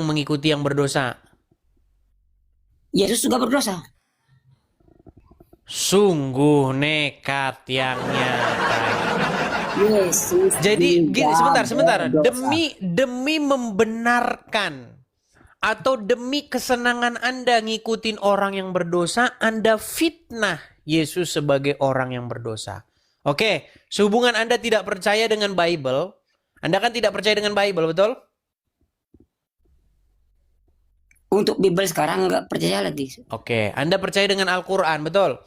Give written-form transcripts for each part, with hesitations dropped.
mengikuti yang berdosa. Yesus juga berdosa. Sungguh nekat yang nyata. Yesus Jadi juga sebentar. berdosa. Demi membenarkan atau demi kesenangan Anda ngikutin orang yang berdosa, Anda fitnah Yesus sebagai orang yang berdosa. Oke, sehubungan Anda tidak percaya dengan Bible, Anda kan tidak percaya dengan Bible, betul? Untuk Bible sekarang nggak percaya lagi. Oke, Anda percaya dengan Al-Quran, betul?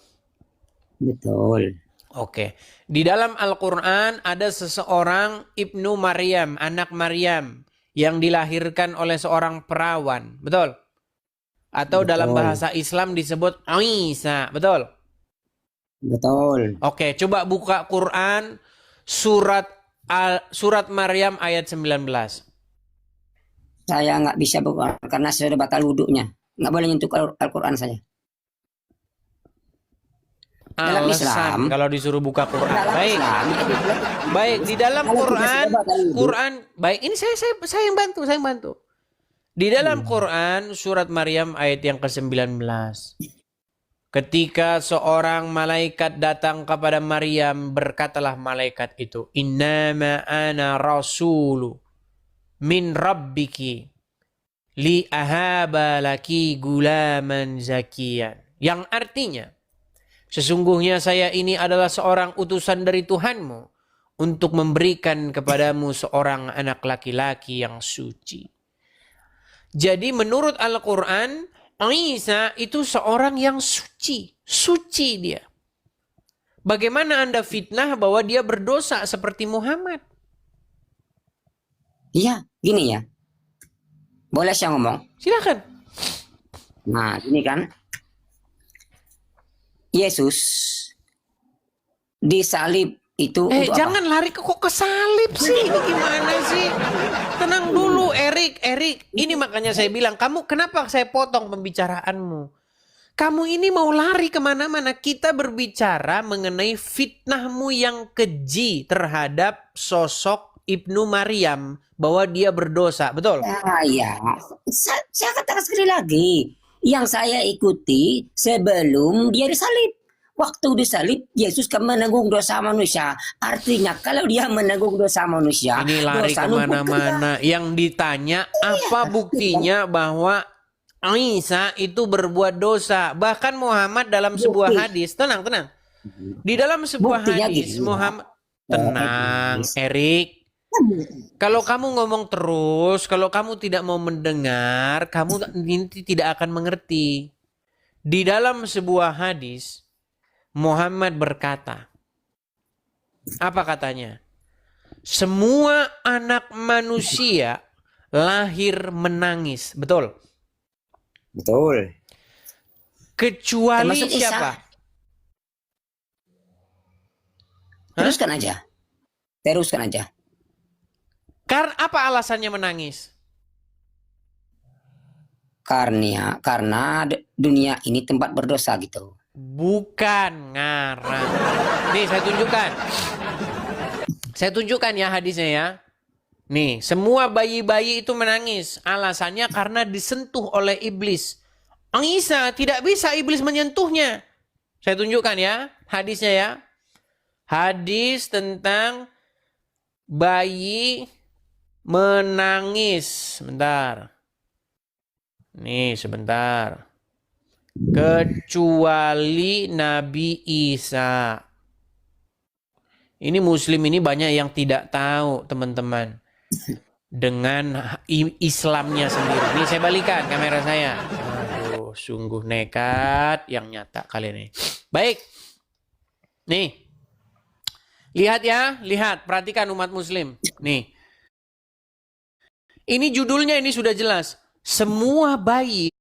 Betul. Oke, di dalam Al-Quran ada seseorang Ibnu Maryam, anak Maryam, yang dilahirkan oleh seorang perawan, betul? Atau dalam Betul. bahasa Islam disebut Isa, betul? Betul. Oke, coba buka Quran surat Maryam ayat 19. Saya nggak bisa buka karena saya sudah batal wudhunya. Nggak boleh nyentuh Al-Quran saya. Dalam Islam, Alasan kalau disuruh buka Quran. dalam Baik. Islam, Baik, di dalam kalau kita Quran, sudah batal wudhu, baik, ini saya yang bantu. Di dalam Quran surat Maryam ayat yang ke-19. Ketika seorang malaikat datang kepada Maryam, berkatalah malaikat itu, "Innama ana rasulu min rabbiki li ahaba laki gulaman zakiyan." Yang artinya, sesungguhnya saya ini adalah seorang utusan dari Tuhanmu untuk memberikan kepadamu seorang anak laki-laki yang suci. Jadi menurut Al-Quran, Isa itu seorang yang suci. Suci dia. Bagaimana Anda fitnah bahwa dia berdosa seperti Muhammad? iya, gini ya. Boleh saya ngomong? Silakan. Nah, ini kan Yesus disalib itu untuk Jangan apa? lari kok ke salib sih. Ini gimana sih? Tenang dulu, Erik. Ini makanya saya bilang, kamu kenapa saya potong pembicaraanmu? Kamu ini mau lari kemana-mana. Kita berbicara mengenai fitnahmu yang keji terhadap sosok Ibnu Maryam. Bahwa dia berdosa, betul? Ya. Saya katakan sekali lagi. Yang saya ikuti sebelum dia disalib. Waktu disalib, Yesus kan menanggung dosa manusia. Artinya kalau dia menanggung dosa manusia, Ini lari dosa numpuk ke dia. kemana-mana. Yang ditanya, apa buktinya bahwa Isa itu berbuat dosa? Bahkan Muhammad dalam sebuah Bukti. hadis, tenang. Di dalam sebuah Buktinya hadis, gini. Muhammad, tenang, Erik. Kalau kamu ngomong terus, kalau kamu tidak mau mendengar, kamu nanti tidak akan mengerti. Di dalam sebuah hadis, Muhammad berkata, apa katanya? Semua anak manusia lahir menangis, betul? Betul. Kecuali Termasuk Isa. siapa? Teruskan aja. Karena apa alasannya menangis? Karena dunia ini tempat berdosa gitu. Bukan ngarang. Nih saya tunjukkan ya hadisnya ya. Nih, semua bayi-bayi itu menangis. Alasannya karena disentuh oleh iblis. Isa tidak bisa iblis menyentuhnya. Saya tunjukkan ya hadisnya ya. Hadis tentang bayi menangis. Sebentar. Nih, sebentar. Kecuali Nabi Isa. Ini Muslim ini banyak yang tidak tahu, teman-teman. Dengan Islamnya sendiri. Ini saya balikan kamera saya. Aduh, sungguh nekat yang nyata kali ini. Baik. Nih. Lihat ya, perhatikan umat Muslim. Nih. Ini judulnya ini sudah jelas. Semua bayi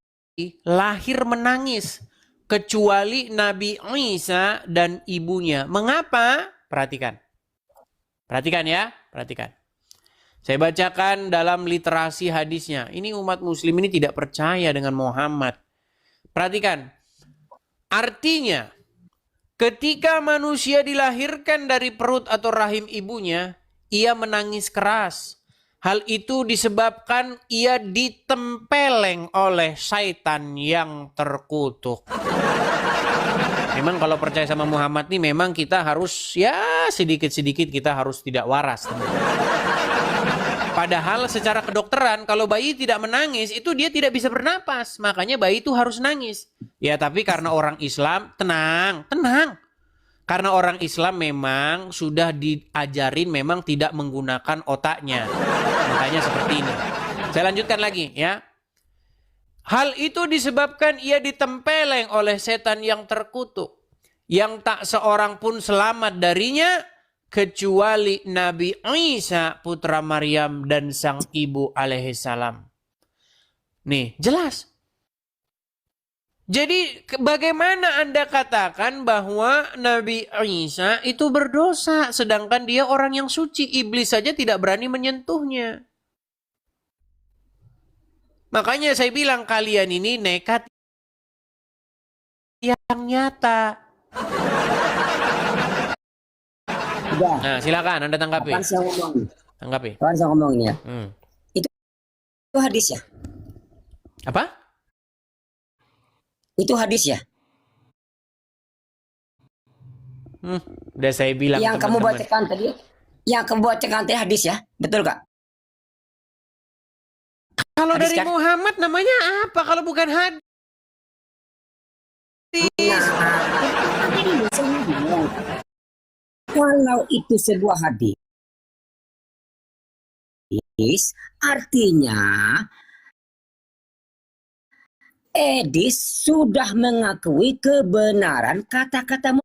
lahir menangis kecuali Nabi Isa dan ibunya. Mengapa? Perhatikan ya. Saya bacakan dalam literasi hadisnya. Ini umat Muslim ini tidak percaya dengan Muhammad. Perhatikan. Artinya, ketika manusia dilahirkan dari perut atau rahim ibunya, ia menangis keras. Hal itu disebabkan ia ditempeleng oleh syaitan yang terkutuk. Memang kalau percaya sama Muhammad nih memang kita harus ya sedikit-sedikit kita harus tidak waras. Padahal secara kedokteran kalau bayi tidak menangis itu dia tidak bisa bernapas. Makanya bayi itu harus nangis. Ya tapi karena orang Islam tenang. Karena orang Islam memang sudah diajarin memang tidak menggunakan otaknya. Makanya seperti ini. Saya lanjutkan lagi ya. Hal itu disebabkan ia ditempeleng oleh setan yang terkutuk. Yang tak seorang pun selamat darinya. Kecuali Nabi Isa putra Maryam dan sang ibu alaihissalam. Nih jelas. Jadi bagaimana Anda katakan bahwa Nabi Isa itu berdosa sedangkan dia orang yang suci, iblis saja tidak berani menyentuhnya. Makanya saya bilang kalian ini nekat yang nyata. Udah. Nah, silakan Anda tanggapi. Kapan saya ngomong? Tanggapi. Kapan saya ngomong ini ya? Itu hadis ya? Apa? Itu hadis ya? Udah saya bilang Yang kamu teman-teman. bacakan tadi, yang kamu bacakan tadi hadis ya? Betul gak? Kalau Hadis dari kan? Muhammad namanya apa kalau bukan hadis? Kalau itu sebuah hadis, artinya Edis sudah mengakui kebenaran kata-kata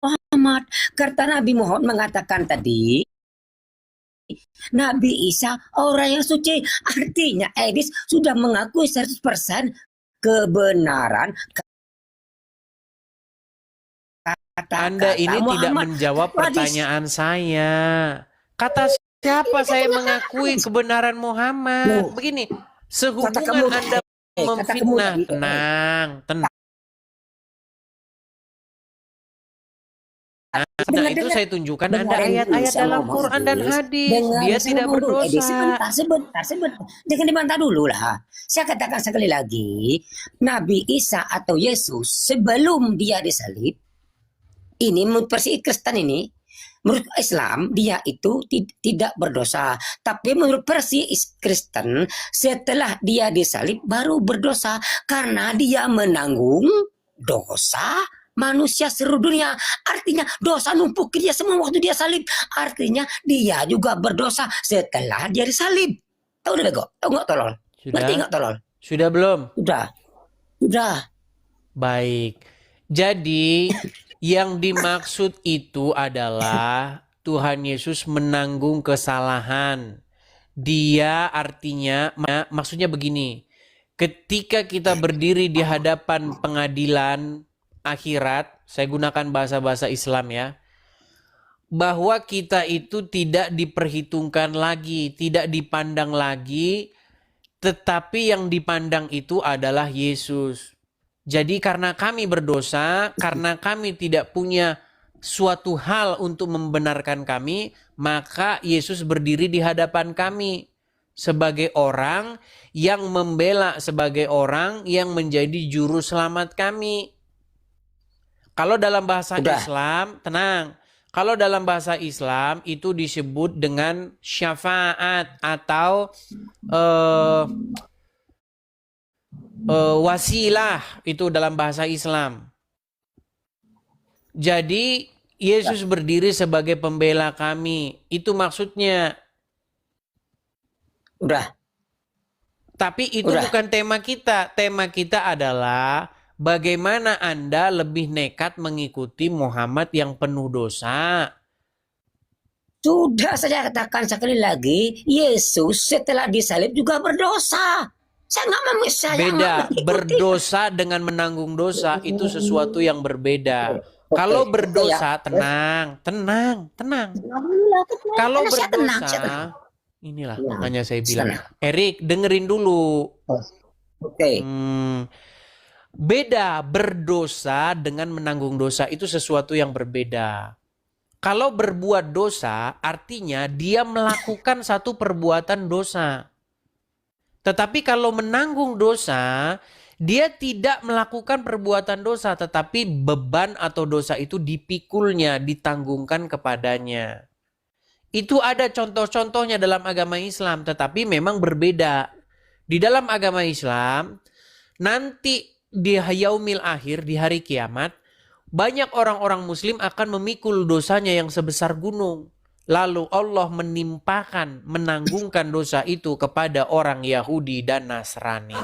Muhammad. Karena Nabi Muhammad mengatakan tadi, Nabi Isa orang yang suci. Artinya Edis sudah mengakui 100% kebenaran kata-kata Anda ini tidak Muhammad. menjawab Hadis. pertanyaan saya. Kata siapa saya mengakui kebenaran Muhammad? Loh. Begini, Kata sehubungan kamu, Anda kata kamu memfitnah, tadi, tenang. Nah, itu saya tunjukkan Anda dengerin dulu ayat-ayat saya dalam ngomong, Quran dan Edis. hadis. Dengerin Dia saya tidak ngomong dulu, Edis. berdosa. Sebentar. Jangan dibantah dulu lah. Saya katakan sekali lagi, Nabi Isa atau Yesus sebelum dia disalib, ini menurut versi Kristen ini, menurut Islam dia itu tidak berdosa. Tapi menurut versi Kristen, setelah dia disalib baru berdosa karena dia menanggung dosa manusia seluruh dunia. Artinya dosa numpuk dia semua waktu dia salib. Artinya dia juga berdosa setelah dia disalib. Tahu udah bego? Tahu nggak tolol? Ngerti nggak tolol? Sudah belum? Udah. Baik. Jadi yang dimaksud itu adalah Tuhan Yesus menanggung kesalahan. Dia artinya maksudnya begini. Ketika kita berdiri di hadapan pengadilan akhirat, saya gunakan bahasa-bahasa Islam ya, bahwa kita itu tidak diperhitungkan lagi, tidak dipandang lagi, tetapi yang dipandang itu adalah Yesus. Jadi karena kami berdosa, karena kami tidak punya suatu hal untuk membenarkan kami, maka Yesus berdiri di hadapan kami sebagai orang yang membela, sebagai orang yang menjadi juru selamat kami. Kalau dalam bahasa Islam, tenang. Kalau dalam bahasa Islam itu disebut dengan syafaat atau wasilah, itu dalam bahasa Islam. Jadi Yesus berdiri sebagai pembela kami. Itu maksudnya. Udah. Tapi itu bukan tema kita. Tema kita adalah bagaimana Anda lebih nekat mengikuti Muhammad yang penuh dosa. Sudah saya katakan sekali lagi, Yesus setelah disalib juga berdosa. Saya nggak memisah. Beda, berdosa dengan menanggung dosa itu sesuatu yang berbeda. Kalau berdosa, tenang. Kalau berdosa, inilah makanya saya bilang, Erik dengerin dulu. Beda berdosa dengan menanggung dosa itu sesuatu yang berbeda. Kalau berbuat dosa, artinya dia melakukan satu perbuatan dosa. Tetapi kalau menanggung dosa, dia tidak melakukan perbuatan dosa, tetapi beban atau dosa itu dipikulnya, ditanggungkan kepadanya. Itu ada contoh-contohnya dalam agama Islam, tetapi memang berbeda. Di dalam agama Islam, nanti di yaumil akhir, di hari kiamat, banyak orang-orang muslim akan memikul dosanya yang sebesar gunung. Lalu Allah menimpakan, menanggungkan dosa itu kepada orang Yahudi dan Nasrani.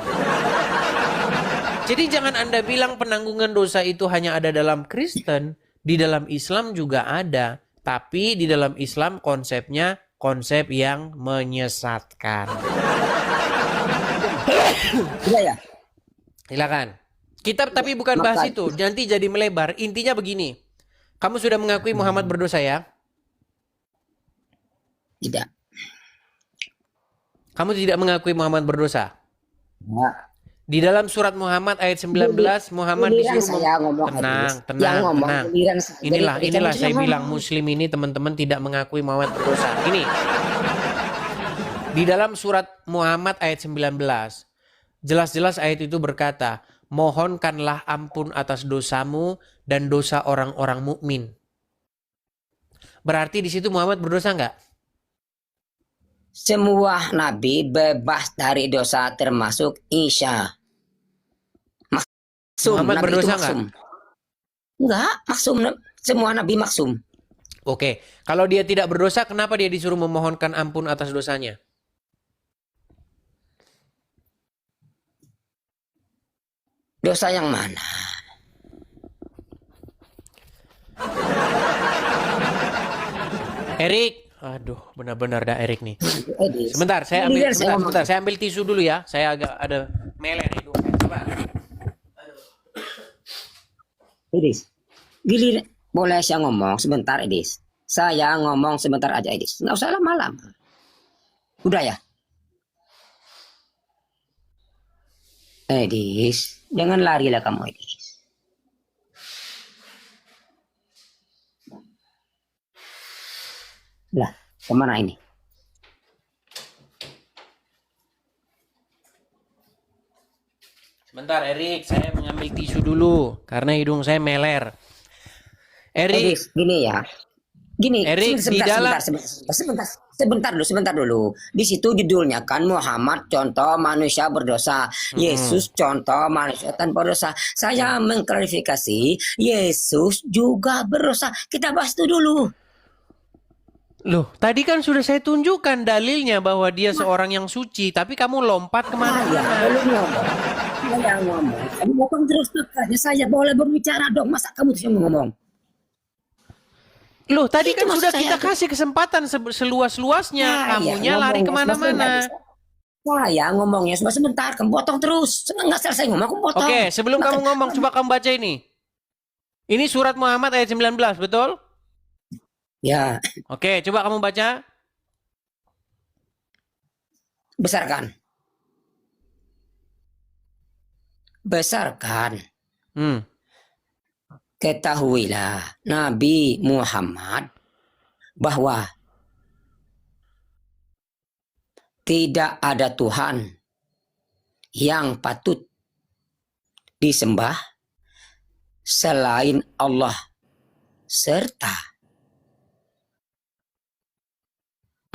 Jadi jangan Anda bilang penanggungan dosa itu hanya ada dalam Kristen. Di dalam Islam juga ada. Tapi di dalam Islam konsepnya konsep yang menyesatkan. Iya ya. Silakan. Kita tapi bukan bahas itu. Nanti jadi melebar. Intinya begini. Kamu sudah mengakui Muhammad berdosa ya? Tidak. Kamu tidak mengakui Muhammad berdosa? Ya. Di dalam surat Muhammad ayat 19, Muhammad disuruh tenang. Inilah saya bilang Muslim ini teman-teman tidak mengakui Muhammad berdosa. Ini. Di dalam surat Muhammad ayat 19, jelas-jelas ayat itu berkata, mohonkanlah ampun atas dosamu dan dosa orang-orang mukmin. Berarti di situ Muhammad berdosa enggak? Semua nabi bebas dari dosa termasuk Isa. Maksum, Muhammad nabi berdosa itu maksum. Enggak, maksum. Semua nabi maksum. Oke, kalau dia tidak berdosa, kenapa dia disuruh memohonkan ampun atas dosanya? Dosa yang mana? Erik, aduh benar-benar dah Erik nih. Edis. Sebentar, saya ambil tisu dulu ya. Saya agak ada melek nih. Coba. Edis. Giliran boleh saya ngomong sebentar, Edis. Saya ngomong sebentar aja, Edis. Nggak usah lama-lama. Udah ya? Edis, jangan lari lah kamu, Edis. Lah, kemana ini? Sebentar Erik, saya mengambil tisu dulu karena hidung saya meler. Erik, Edis, gini ya. Gini, Erik, sebentar dulu. Di situ judulnya kan Muhammad contoh manusia berdosa, Yesus contoh manusia tanpa dosa. Saya mengklarifikasi, Yesus juga berdosa. Kita bahas itu dulu. loh, tadi kan sudah saya tunjukkan dalilnya bahwa dia seorang yang suci, tapi kamu lompat kemana-mana. Belum ngomong. Saya ngomong. Kamu ngomong terus makanya saya boleh berbicara dong. Masa kamu terus yang ngomong? Loh, tadi Itu kan sudah maksud kita saya. kasih kesempatan seluas-luasnya. Kamunya ngomongnya lari kemana-mana. Saya ngomongnya cuma sebentar, kamu potong terus. Nggak selesai ngomong, kamu potong. Oke, sebelum kamu ngomong, coba kamu baca ini. Ini surat Muhammad ayat 19, betul? Ya, Oke, coba kamu baca. besarkan. Besarkan. Ketahuilah Nabi Muhammad bahwa tidak ada Tuhan yang patut disembah selain Allah, serta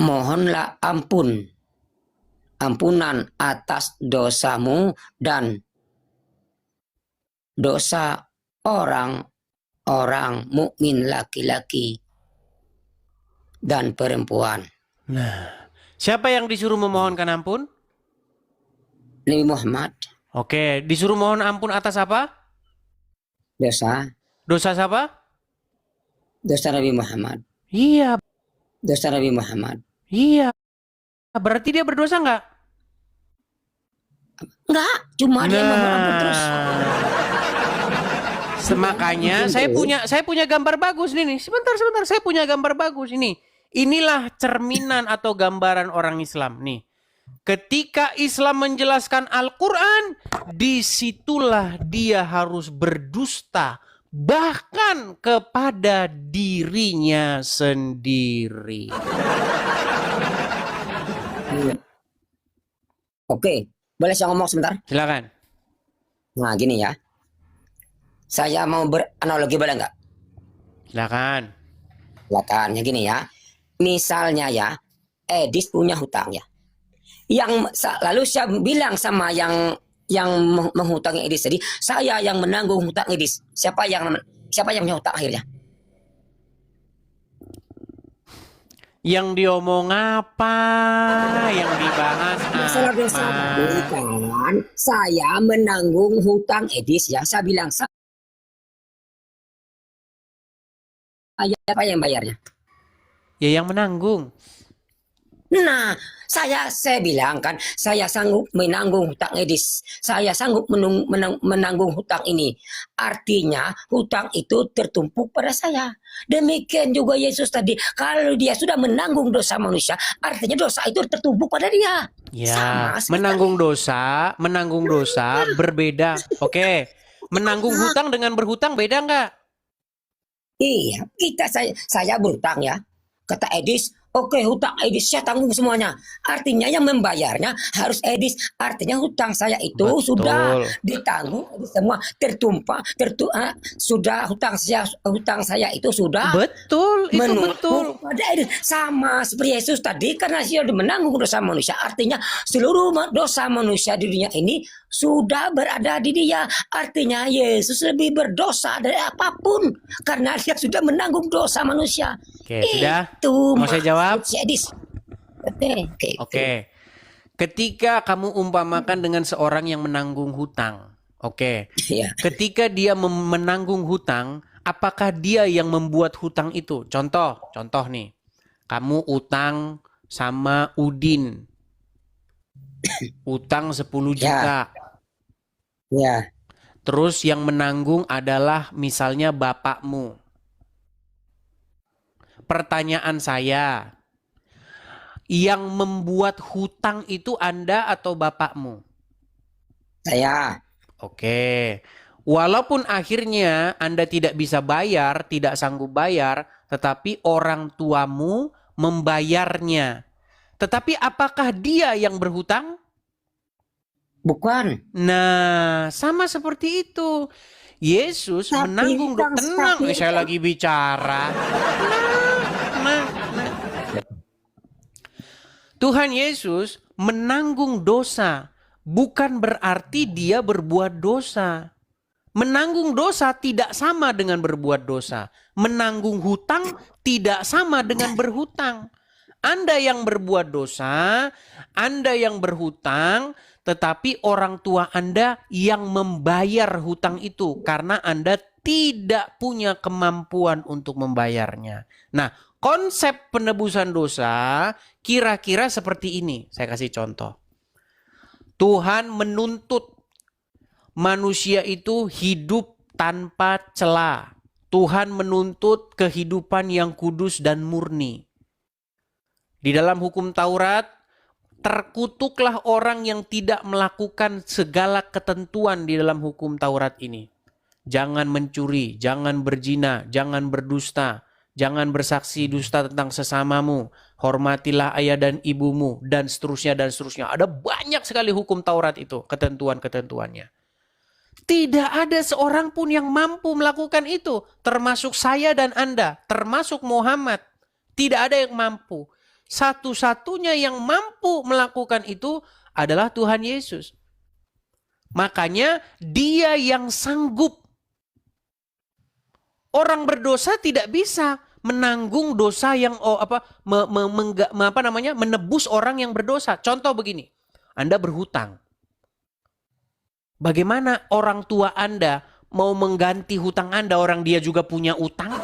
mohonlah ampunan atas dosamu dan dosa orang mukmin laki-laki dan perempuan. Nah, siapa yang disuruh memohonkan ampun? Nabi Muhammad. Oke, disuruh mohon ampun atas apa? Dosa Siapa? Nabi Muhammad. Iya, Dosa Nabi Muhammad. iya. Berarti dia berdosa nggak? Enggak, cuma dia ngomong ampun terus. Makanya saya punya gambar bagus nih. Sebentar, saya punya gambar bagus ini. Inilah cerminan atau gambaran orang Islam nih. Ketika Islam menjelaskan Al-Quran, disitulah dia harus berdusta, bahkan kepada dirinya sendiri. Oke, boleh saya ngomong sebentar? Silakan. Nah, gini ya. Saya mau beranalogi, boleh nggak? Silakan. Silakan, ya gini ya. Misalnya ya, Edis punya hutang ya. Lalu saya bilang sama yang menghutangi Edis tadi, saya yang menanggung hutang Edis. Siapa yang punya hutang akhirnya? Yang diomong apa? Yang dibahas Masalah dosa apa? kan, saya menanggung hutang Edis ya. Saya bilang saya apa yang bayarnya. Ya yang menanggung. Nah, saya bilang kan, saya sanggup menanggung hutang Edis. Saya sanggup menanggung hutang ini. Artinya, hutang itu tertumpuk pada saya. Demikian juga Yesus tadi. Kalau dia sudah menanggung dosa manusia, artinya dosa itu tertumpuk pada dia. Ya, Sama menanggung dosa berbeda. Oke. Menanggung hutang dengan berhutang beda nggak? Iya, saya berhutang ya. Kata Edis, oke, hutang Edis saya tanggung semuanya. Artinya yang membayarnya harus Edis. Artinya hutang saya itu Betul. sudah ditanggung Edis semua, tertumpah, sudah hutang saya itu sudah Betul, itu betul. pada Edis. Sama seperti Yesus tadi, karena dia sudah menanggung dosa manusia. Artinya seluruh dosa manusia di dunia ini sudah berada di dia. Artinya Yesus lebih berdosa dari apapun karena dia sudah menanggung dosa manusia. Oke, sudah? Itu Mau saya jawab? Oke. Ketika kamu umpamakan dengan seorang yang menanggung hutang, oke. Iya. Ketika dia menanggung hutang, apakah dia yang membuat hutang itu? Contoh nih. Kamu utang sama Udin. Utang 10 juta. Ya. Terus yang menanggung adalah misalnya bapakmu. Pertanyaan saya, yang membuat hutang itu Anda atau bapakmu? Saya. Oke. Walaupun akhirnya Anda tidak bisa bayar, tidak sanggup bayar, tetapi orang tuamu membayarnya. Tetapi apakah dia yang berhutang? Bukan. Nah, sama seperti itu. Yesus menanggung tenang, saya lagi bicara. Nah. Tuhan Yesus menanggung dosa, bukan berarti dia berbuat dosa. Menanggung dosa tidak sama dengan berbuat dosa. Menanggung hutang tidak sama dengan berhutang. Anda yang berbuat dosa, Anda yang berhutang, tetapi orang tua Anda yang membayar hutang itu karena Anda tidak punya kemampuan untuk membayarnya. Nah, konsep penebusan dosa kira-kira seperti ini. Saya kasih contoh. Tuhan menuntut manusia itu hidup tanpa cela. Tuhan menuntut kehidupan yang kudus dan murni. Di dalam hukum Taurat, terkutuklah orang yang tidak melakukan segala ketentuan di dalam hukum Taurat ini. Jangan mencuri, jangan berzina, jangan berdusta, jangan bersaksi dusta tentang sesamamu, hormatilah ayah dan ibumu, dan seterusnya dan seterusnya. Ada banyak sekali hukum Taurat itu, ketentuan-ketentuannya. Tidak ada seorang pun yang mampu melakukan itu, termasuk saya dan Anda, termasuk Muhammad. Tidak ada yang mampu. Satu-satunya yang mampu melakukan itu adalah Tuhan Yesus. Makanya dia yang sanggup. Orang berdosa tidak bisa menanggung dosa yang menebus orang yang berdosa. Contoh begini, Anda berhutang. Bagaimana orang tua Anda mau mengganti hutang Anda, orang dia juga punya utang?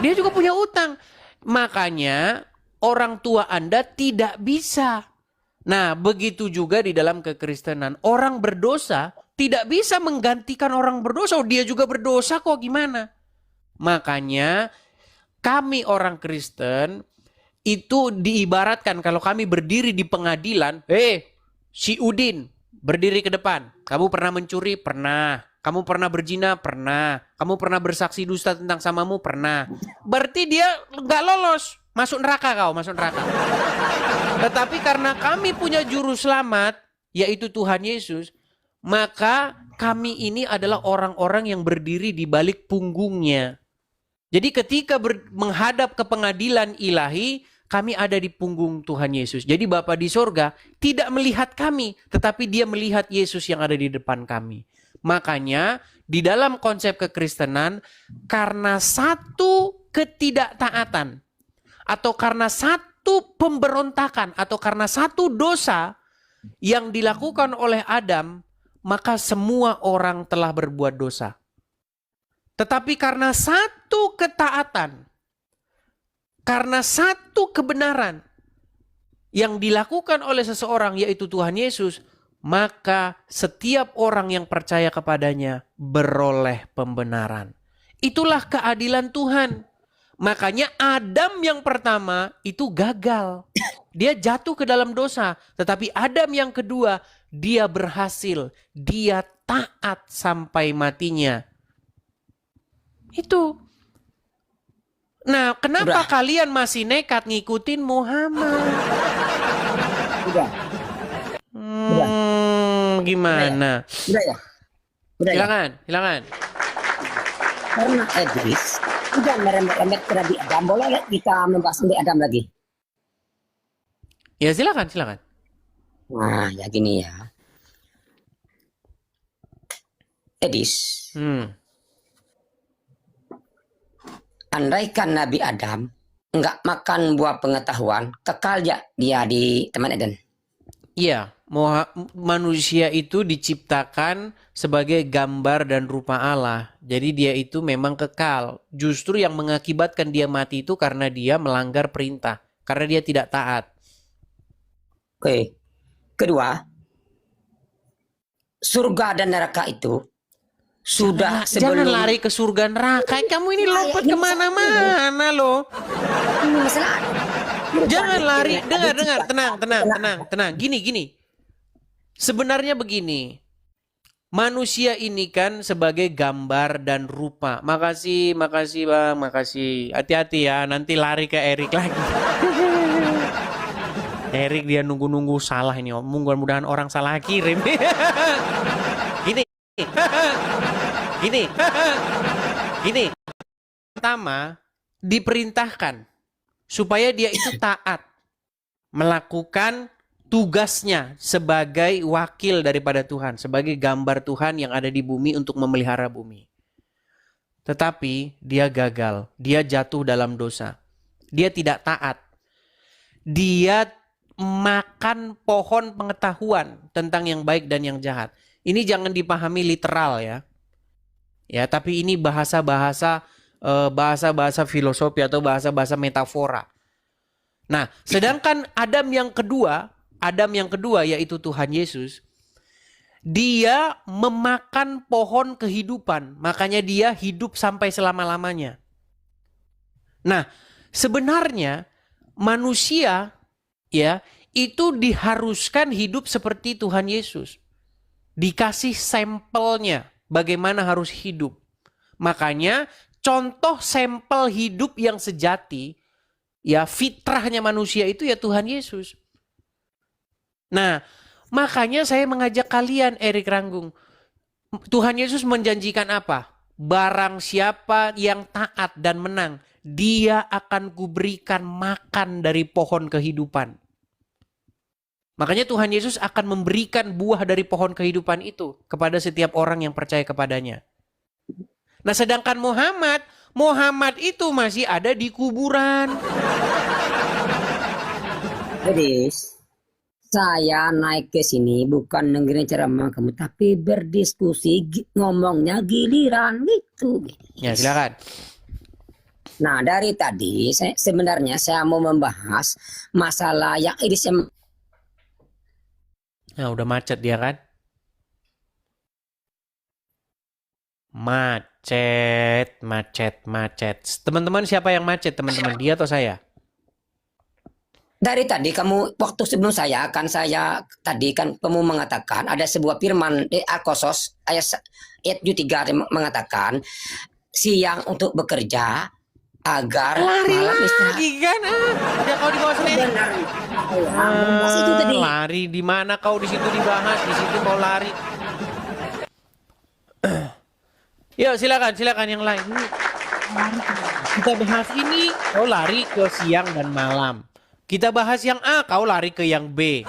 Dia juga punya utang. Makanya orang tua Anda tidak bisa. Nah, begitu juga di dalam kekristenan. Orang berdosa tidak bisa menggantikan orang berdosa. Oh, dia juga berdosa kok, gimana? Makanya kami orang Kristen itu diibaratkan kalau kami berdiri di pengadilan. Si Udin berdiri ke depan. Kamu pernah mencuri? Pernah. Kamu pernah berzina? Pernah. Kamu pernah bersaksi dusta tentang samamu? Pernah. Berarti dia nggak lolos. Masuk neraka kau, masuk neraka. Tetapi karena kami punya juru selamat, yaitu Tuhan Yesus, maka kami ini adalah orang-orang yang berdiri di balik punggungnya. Jadi ketika menghadap ke pengadilan ilahi, kami ada di punggung Tuhan Yesus. Jadi Bapa di sorga tidak melihat kami, tetapi dia melihat Yesus yang ada di depan kami. Makanya di dalam konsep kekristenan, karena satu ketidaktaatan, atau karena satu pemberontakan, atau karena satu dosa yang dilakukan oleh Adam, maka semua orang telah berbuat dosa. Tetapi karena satu ketaatan, karena satu kebenaran yang dilakukan oleh seseorang yaitu Tuhan Yesus, maka setiap orang yang percaya kepadanya beroleh pembenaran. Itulah keadilan Tuhan. Makanya Adam yang pertama itu gagal. Dia jatuh ke dalam dosa. Tetapi Adam yang kedua, dia berhasil. Dia taat sampai matinya. Itu. Nah, kenapa kalian masih nekat ngikutin Muhammad? Udah. Gimana? Udah ya? Udah ya? Silakan. Karena Idris udah merembet-rembet ke Nabi Adam, boleh nggak kita membahas Nabi Adam lagi? Ya silakan. Nah, ya gini ya. Idris, andaikan Nabi Adam nggak makan buah pengetahuan, kekal ya dia di Taman Eden. Iya, manusia itu diciptakan sebagai gambar dan rupa Allah. Jadi dia itu memang kekal. Justru yang mengakibatkan dia mati itu karena dia melanggar perintah. Karena dia tidak taat. Oke. Kedua, surga dan neraka itu sudah sebelum... Jangan lari ke surga neraka. Kamu ini lompat kemana-mana loh. Ini masalah. Jangan lari. Dengar. Tenang. Gini. Sebenarnya begini. Manusia ini kan sebagai gambar dan rupa. Makasih Bang. Makasih. Hati-hati ya. Nanti lari ke Erik lagi. Erik dia nunggu-nunggu salah ini. Mudah-mudahan orang salah kirim. Gini. Pertama, diperintahkan supaya dia itu taat melakukan tugasnya sebagai wakil daripada Tuhan, sebagai gambar Tuhan yang ada di bumi untuk memelihara bumi. Tetapi dia gagal, dia jatuh dalam dosa. Dia tidak taat. Dia makan pohon pengetahuan tentang yang baik dan yang jahat. Ini jangan dipahami literal ya. Ya, tapi ini bahasa-bahasa filosofi atau bahasa-bahasa metafora. Nah, sedangkan Adam yang kedua yaitu Tuhan Yesus, dia memakan pohon kehidupan, makanya dia hidup sampai selama-lamanya. Nah, sebenarnya manusia ya itu diharuskan hidup seperti Tuhan Yesus. Dikasih sampelnya bagaimana harus hidup. Makanya contoh sampel hidup yang sejati, ya fitrahnya manusia itu ya Tuhan Yesus. Nah, makanya saya mengajak kalian, Erik Ranggung. Tuhan Yesus menjanjikan apa? Barang siapa yang taat dan menang, dia akan kuberikan makan dari pohon kehidupan. Makanya Tuhan Yesus akan memberikan buah dari pohon kehidupan itu kepada setiap orang yang percaya kepadanya. Nah, sedangkan Muhammad itu masih ada di kuburan. Jadi, saya naik ke sini bukan dengerin ceramah kamu, tapi berdiskusi, ngomongnya giliran gitu. Ya, silakan. Nah, dari tadi sebenarnya saya mau membahas masalah yang ini. Nah, udah macet dia kan? Macet. Teman-teman siapa yang macet, teman-teman? Dia atau saya? Dari tadi kamu waktu sebelum saya tadi kan kamu mengatakan ada sebuah firman di Al-Qasas ayat 3 mengatakan siang untuk bekerja agar Lari malam istirahat. lagi kan? Udah kau di bawah Senin. Benar. Membahas itu tadi. Lari di mana kau di situ dibahas, di situ kau lari. Yuk silakan yang lain. Kita bahas ini, kau lari ke siang dan malam. Kita bahas yang A, kau lari ke yang B.